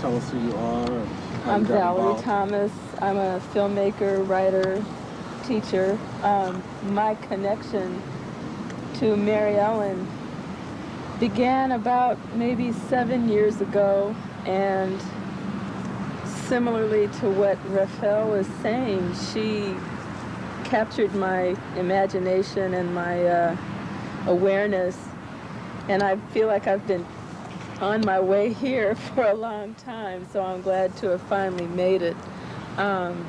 tell us who you are and how I'm you got Valorie involved. Thomas. I'm a filmmaker, writer, teacher. My connection to Mary Ellen began about maybe 7 years ago, and similarly to what Raphael was saying, she captured my imagination and my awareness, and I feel like I've been on my way here for a long time, so I'm glad to have finally made it. And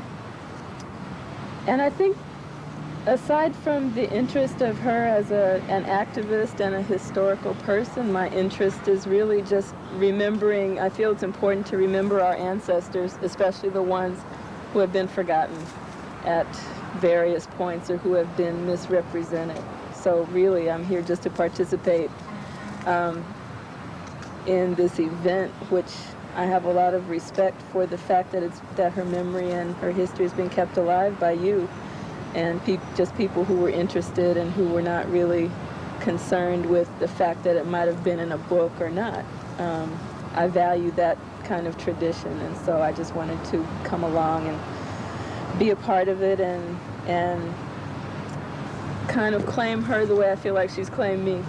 I think aside from the interest of her as an activist and a historical person, my interest is really just remembering. I feel it's important to remember our ancestors, especially the ones who have been forgotten at various points or who have been misrepresented. So really, I'm here just to participate in this event, which I have a lot of respect for the fact that her memory and her history has been kept alive by you and just people who were interested and who were not really concerned with the fact that it might have been in a book or not. I value that kind of tradition, and so I just wanted to come along and be a part of it and kind of claim her the way I feel like she's claimed me.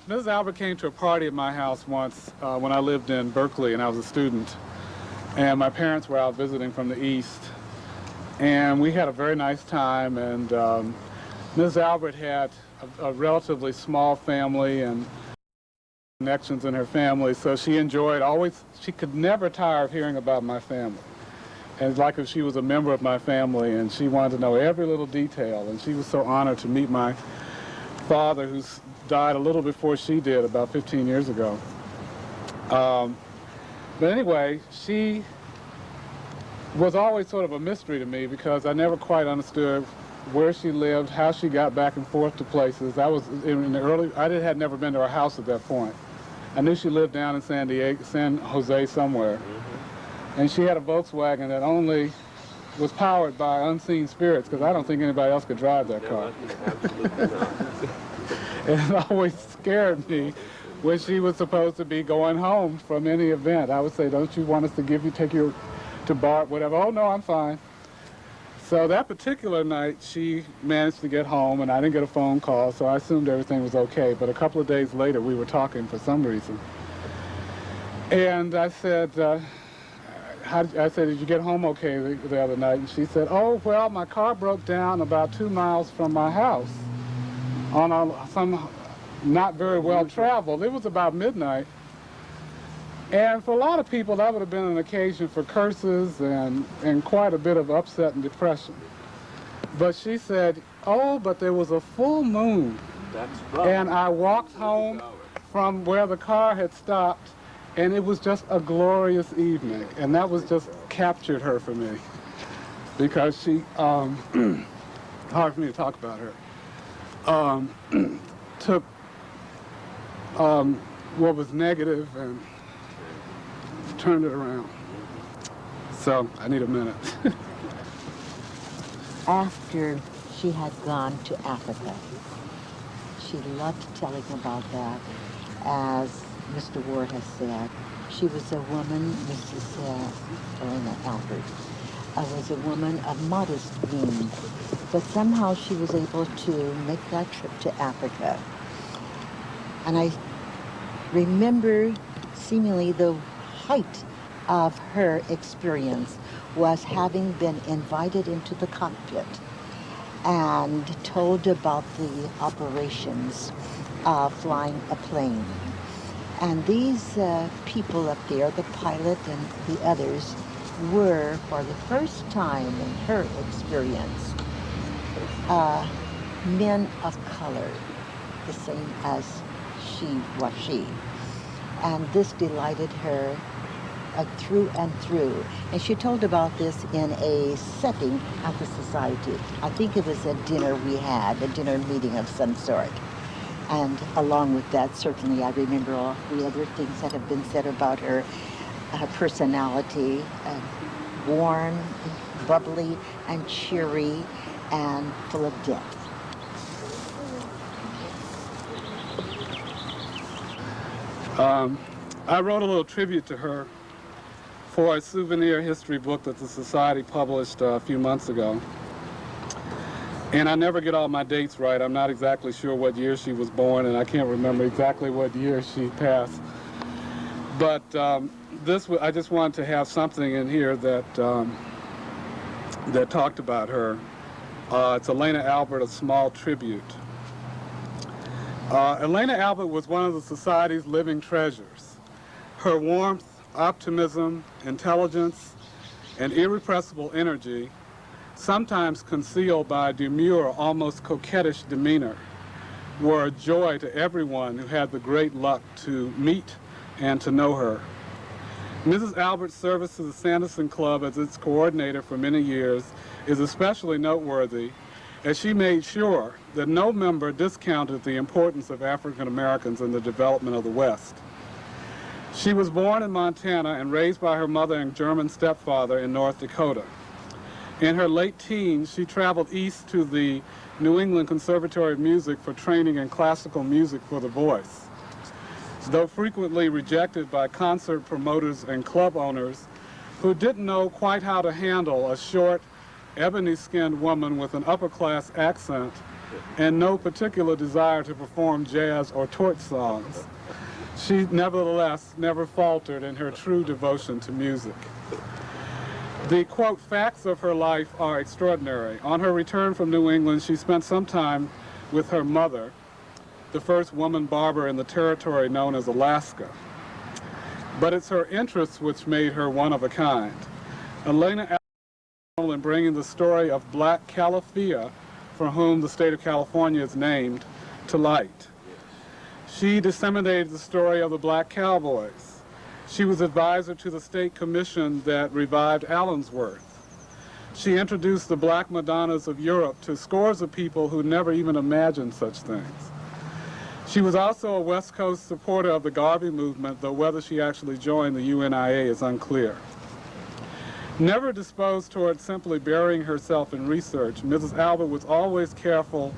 Mrs. Albert came to a party at my house once when I lived in Berkeley and I was a student. And my parents were out visiting from the East. And we had a very nice time. And Mrs. Albert had a relatively small family and connections in her family. So she enjoyed she could never tire of hearing about my family. And it's like if she was a member of my family, and she wanted to know every little detail. And she was so honored to meet my father, who's died a little before she did, about 15 years ago. But anyway, she was always sort of a mystery to me because I never quite understood where she lived, how she got back and forth to places. I was in the had never been to her house at that point. I knew she lived down in San Jose somewhere. And she had a Volkswagen that only was powered by unseen spirits, because I don't think anybody else could drive that car. Absolutely not. And it always scared me when she was supposed to be going home from any event. I would say, don't you want us to take you to bar, whatever? Oh, no, I'm fine. So that particular night, she managed to get home, and I didn't get a phone call, so I assumed everything was okay. But a couple of days later, we were talking for some reason. And I said, did you get home okay the other night? And she said, oh, well, my car broke down about 2 miles from my house on some not very well traveled. It was about midnight. And for a lot of people, that would have been an occasion for curses and quite a bit of upset and depression. But she said, oh, but there was a full moon. And I walked home from where the car had stopped, and it was just a glorious evening. And that was just captured her for me. Because she, hard for me to talk about her, took what was negative and turned it around. So I need a minute. After she had gone to Africa, she loved telling about that. As Mr. Ward has said, she was a woman, Mrs. Elena Albert, was a woman of modest means, but somehow she was able to make that trip to Africa. And I remember seemingly the height of her experience was having been invited into the cockpit and told about the operations of flying a plane. And these people up there, the pilot and the others, were, for the first time in her experience, men of color, the same as she. And this delighted her through and through. And she told about this in a setting at the society. I think it was a dinner we had, a dinner meeting of some sort. And along with that, certainly I remember all the other things that have been said about her. her personality, warm, bubbly, and cheery, and full of depth. I wrote a little tribute to her for a souvenir history book that the Society published a few months ago. And I never get all my dates right. I'm not exactly sure what year she was born, and I can't remember exactly what year she passed. But I just wanted to have something in here that that talked about her. It's Elena Albert, a small tribute. Elena Albert was one of the Society's living treasures. Her warmth, optimism, intelligence, and irrepressible energy, sometimes concealed by a demure, almost coquettish demeanor, were a joy to everyone who had the great luck to meet and to know her. Mrs. Albert's service to the Sanderson Club as its coordinator for many years is especially noteworthy, as she made sure that no member discounted the importance of African Americans in the development of the West. She was born in Montana and raised by her mother and German stepfather in North Dakota. In her late teens, she traveled east to the New England Conservatory of Music for training in classical music for the voice. Though frequently rejected by concert promoters and club owners who didn't know quite how to handle a short, ebony-skinned woman with an upper-class accent and no particular desire to perform jazz or torch songs, she nevertheless never faltered in her true devotion to music. The, quote, facts of her life are extraordinary. On her return from New England, she spent some time with her mother, the first woman barber in the territory known as Alaska. But it's her interests which made her one of a kind. Elena in bringing the story of Black Calafia, for whom the state of California is named, to light. She disseminated the story of the Black Cowboys. She was advisor to the state commission that revived Allensworth. She introduced the Black Madonnas of Europe to scores of people who never even imagined such things. She was also a West Coast supporter of the Garvey movement, though whether she actually joined the UNIA is unclear. Never disposed toward simply burying herself in research, Mrs. Albert was always careful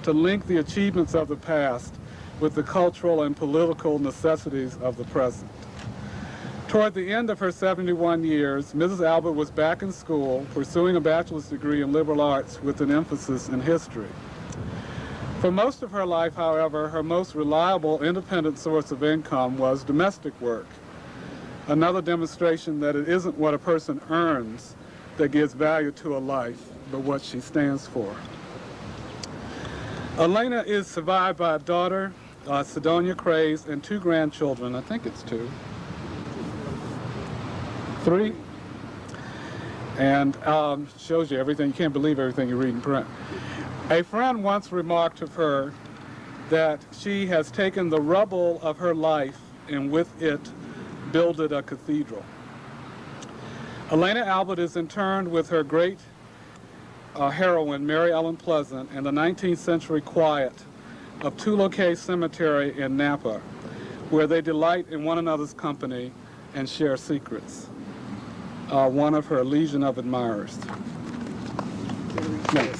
to link the achievements of the past with the cultural and political necessities of the present. Toward the end of her 71 years, Mrs. Albert was back in school, pursuing a bachelor's degree in liberal arts with an emphasis in history. For most of her life, however, her most reliable independent source of income was domestic work. Another demonstration that it isn't what a person earns that gives value to a life, but what she stands for. Elena is survived by a daughter, Sidonia Craze, and 2 grandchildren. I think it's 2. 3. And shows you everything. You can't believe everything you read in print. A friend once remarked of her that she has taken the rubble of her life and with it builded a cathedral. Elena Albert is interred with her great heroine, Mary Ellen Pleasant, in the 19th century quiet of Toulouse Cemetery in Napa, where they delight in one another's company and share secrets. One of her legion of admirers. Thanks.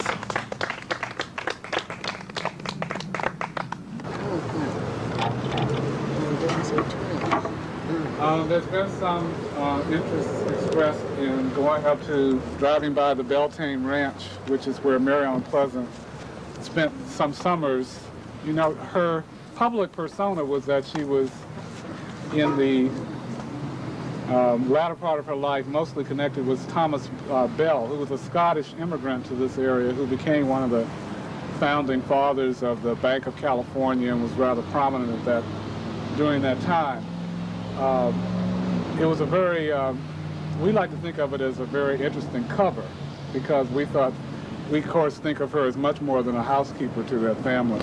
There's been some interest expressed in going up to driving by the Beltane Ranch, which is where Mary Ellen Pleasant spent some summers. You know, her public persona was that she was in the latter part of her life mostly connected with Thomas Bell, who was a Scottish immigrant to this area who became one of the founding fathers of the Bank of California and was rather prominent at during that time. It was a very, we like to think of it as a very interesting cover because we thought, we of course think of her as much more than a housekeeper to that family.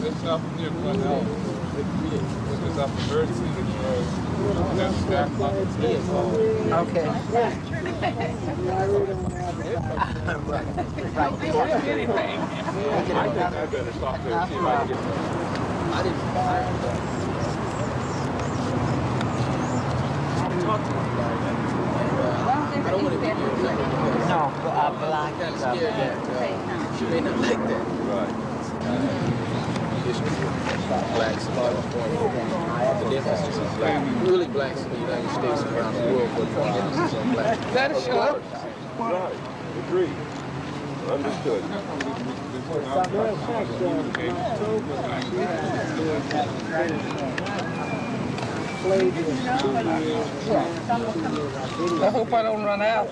It's up near Glenelg. It's up the bird season road. Okay. I better stop there and see if I can get I didn't talk I don't want to give you a black. No, black. Kind of scared that she may not like that. Right. History of blacks in California. The emphasis on black. Really blacks in the United States and around the world, but the emphasis on black. Is that a show? Right. Agreed. Understood. I hope I don't run out.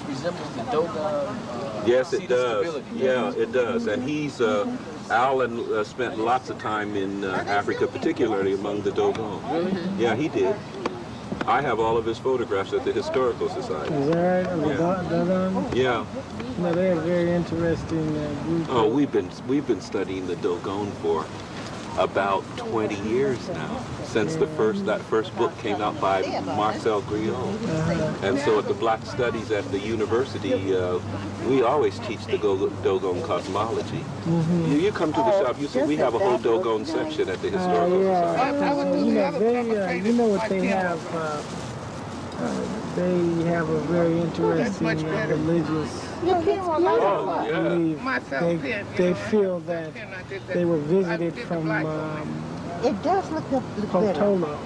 Resembles the Dogon. Yes, it see the does. stability. Yeah, it does. And he's, Alan spent lots of time in Africa, particularly among the Dogon. Really? Yeah, he did. I have all of his photographs at the Historical Society. Is that right? Yeah. No, they're a very interesting group. Oh, we've been studying the Dogon for about 20 years now, since that first book came out by Marcel Griot. And so at the Black Studies at the university, we always teach the Dogon cosmology. You come to the shop, you see we have a whole Dogon section at the Historical Society. I would do You the know, other they, perpetrators you know what like they him. have? They have a very interesting much better. religious Oh, yeah. belief. My felt pen, you They know, feel that pen I did that. they were I visited did the from black one. It does look better. Potolo.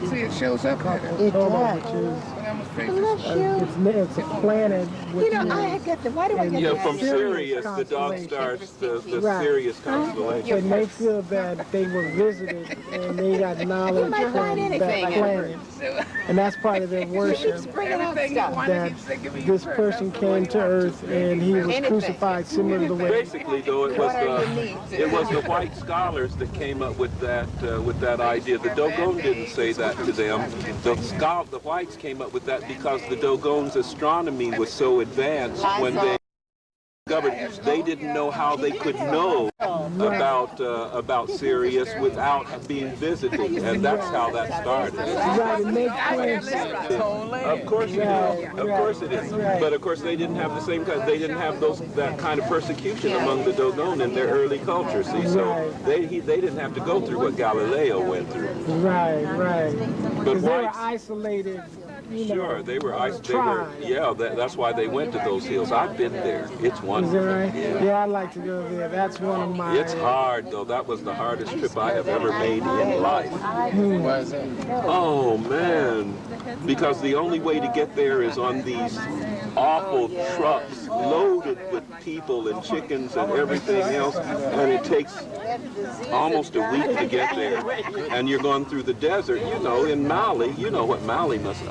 See, it shows up better. It Potolo, does. which is But I'm afraid Bless to you. it's a planet which You know, I had got the, why do I get Yeah, the from Sirius Sirius, the dog constellation. stars, the Right. Sirius constellation. and they feel that they were visited and they got knowledge might from find that anything planet. And that's part of their worship. bringing out everything you stuff. wanted, That he'd say, give me your this purse. person That's the way came you to want Earth and he was Anything. crucified similar to the way. Basically, though, it was the white scholars that came up with that idea. The Dogon didn't say that to them. The whites came up with that because the Dogon's astronomy was so advanced when they discovered they didn't know how they could know about Sirius without being visited, and that's how that started. Right, it makes sense. Of course it is. Of course it is. But of course they didn't have the same kind. They didn't have that kind of persecution among the Dogon in their early culture. See, so they didn't have to go through what Galileo went through. Right. But Because they were whites, isolated, you know. sure, they were. Tribe. Yeah, that's why they went to those hills. I've been there. It's Is wonderful. that right? Yeah, I'd like to go there. That's one of my... It's hard though. That was the hardest trip I have ever made in life. Why is that? Oh man, because the only way to get there is on these awful trucks loaded with people and chickens and everything else, and it takes almost a week to get there. And you're going through the desert, you know, in Mali. You know what Mali must.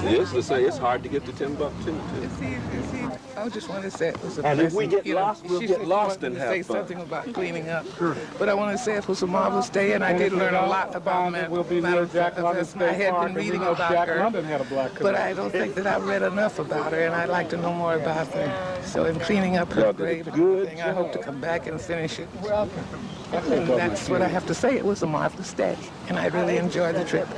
It's to say it's hard to get to Timbuktu too. See, I just want to say it was a And if we blessing. get lost, we'll she get said she lost wanted and to have say fun. something about cleaning up. But I want to say it was a marvelous day, and I did learn a lot about We'll be near Jack London I State had Park, been and we reading know about Jack her. London had a black But canoe. I don't think that I've read enough about her, and I'd like to know more about her. So in cleaning up her grave and everything, I hope to come back and finish it. And that's what I have to say. It was a marvelous day, and I really enjoyed the trip.